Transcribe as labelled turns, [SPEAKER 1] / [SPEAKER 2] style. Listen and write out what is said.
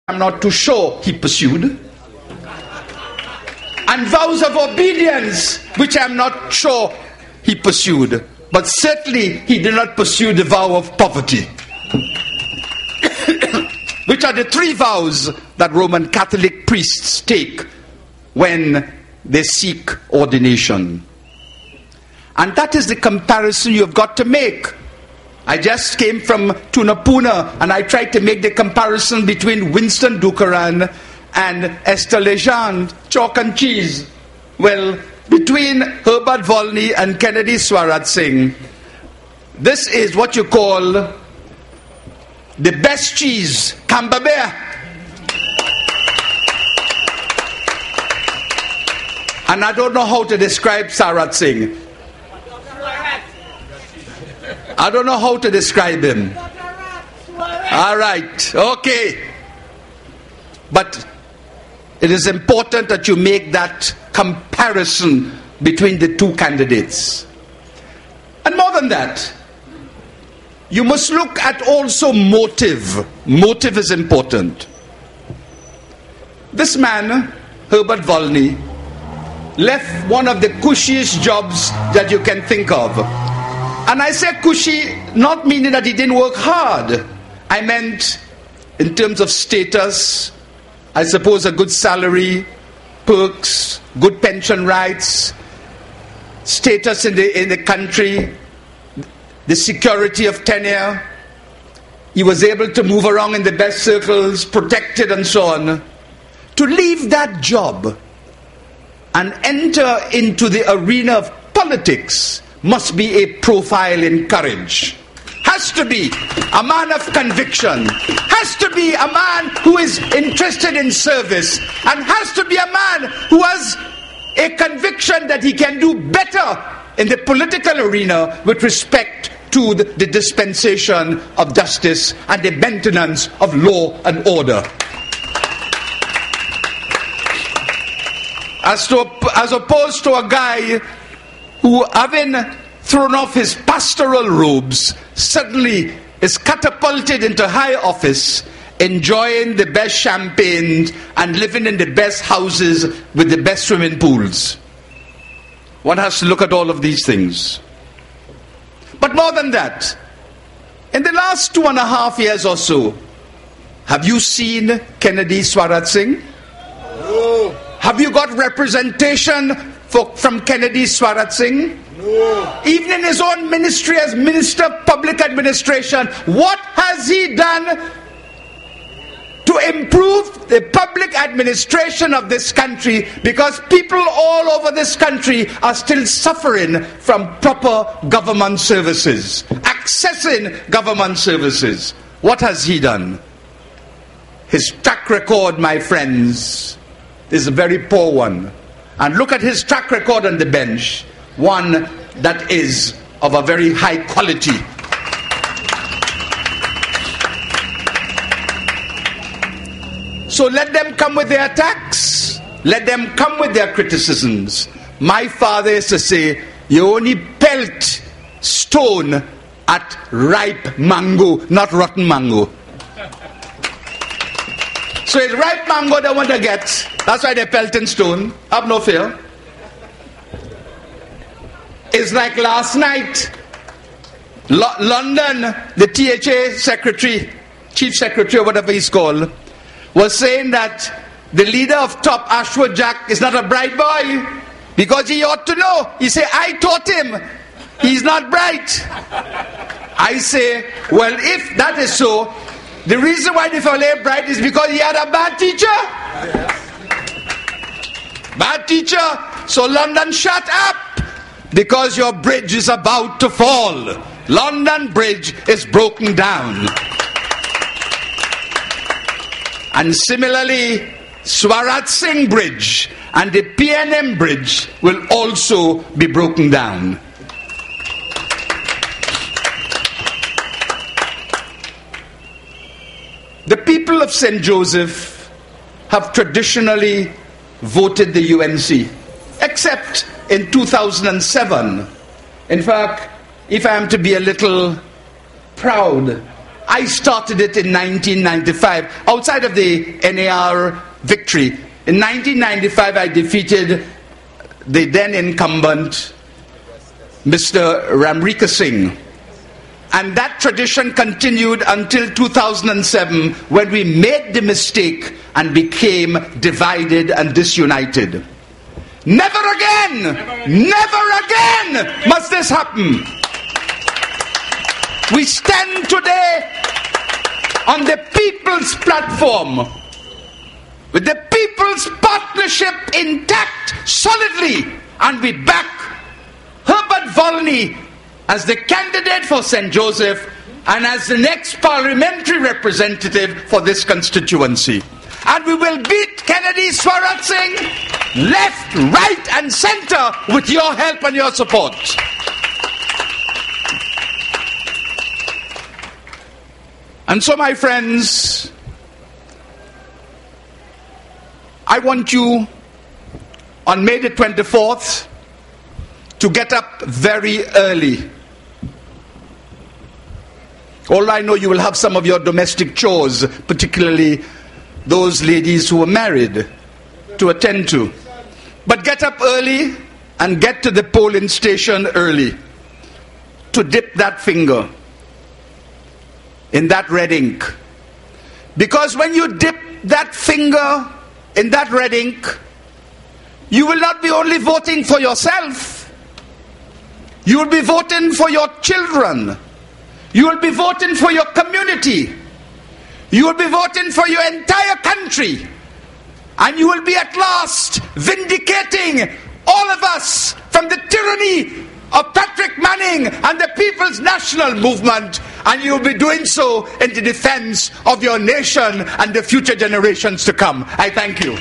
[SPEAKER 1] I'm not too sure he pursued, and vows of obedience which I'm not sure he pursued, but certainly he did not pursue the vow of poverty, which are the three vows that Roman Catholic priests take when they seek ordination. And that is the comparison you've got to make. I just came from Tunapuna and I tried to make the comparison between Winston Dukaran and Esther Legendre, chalk and cheese. Well, between Herbert Volney and Kennedy Swarat Singh, this is what you call the best cheese, Camembert. And I don't know how to describe Swarat Singh. I don't know how to describe him. All right, okay. But it is important that you make that comparison between the two candidates. And more than that, you must look at also motive. Motive is important. This man, Herbert Volney, left one of the cushiest jobs that you can think of. And I say cushy, not meaning that he didn't work hard. I meant in terms of status, I suppose a good salary, perks, good pension rights, status in the country, the security of tenure. He was able to move around in the best circles, protected and so on. To leave that job and enter into the arena of politics must be a profile in courage. Has to be a man of conviction. Has to be a man who is interested in service. And has to be a man who has a conviction that he can do better in the political arena with respect to the dispensation of justice and the maintenance of law and order. As opposed to a guy who, having thrown off his pastoral robes, suddenly is catapulted into high office, enjoying the best champagne and living in the best houses with the best swimming pools. One has to look at all of these things. But more than that, in the last 2.5 years or so, have you seen Kennedy Swarat Singh? No. Have you got representation from Kennedy Swarat Singh? No. Even in his own ministry as Minister of Public Administration, what has he done to improve the public administration of this country? Because people all over this country are still suffering from proper government services, accessing government services. What has he done? His track record, my friends, is a very poor one. And look at his track record on the bench, one that is of a very high quality. So let them come with their attacks. Let them come with their criticisms. My father used to say, you only pelt stone at ripe mango, not rotten mango. So it's ripe mango they want to get. That's why they pelt in stone. Have no fear. It's like last night, London, the THA secretary, chief secretary or whatever he's called, was saying that the leader of Top, Ashwood Jack, is not a bright boy because he ought to know. He said, I taught him. He's not bright. I say, well, if that is so, the reason why the fellow ain't bright is because he had a bad teacher. Bad teacher. So London, shut up, because your bridge is about to fall. London Bridge is broken down. And similarly, Swarat Singh Bridge and the PNM Bridge will also be broken down. The people of St. Joseph have traditionally voted the UNC, except in 2007. In fact, if I am to be a little proud, I started it in 1995, outside of the NAR victory. In 1995, I defeated the then incumbent, Mr. Ramrika Singh. And that tradition continued until 2007, when we made the mistake and became divided and disunited. Never again! Never again must this happen. We stand today on the people's platform, with the people's partnership intact solidly, and we back Herbert Volney as the candidate for St. Joseph and as the next parliamentary representative for this constituency. And we will beat Kennedy Swarat Singh left, right and centre with your help and your support. And so, my friends, I want you on May the 24th to get up very early. Although I know you will have some of your domestic chores, particularly those ladies who are married, to attend to. But get up early and get to the polling station early to dip that finger in that red ink. Because when you dip that finger in that red ink, you will not be only voting for yourself, you will be voting for your children, you will be voting for your community, you will be voting for your entire country, and you will be at last vindicating all of us from the tyranny of Patrick Manning and the People's National Movement, and you will be doing so in the defense of your nation and the future generations to come. I thank you.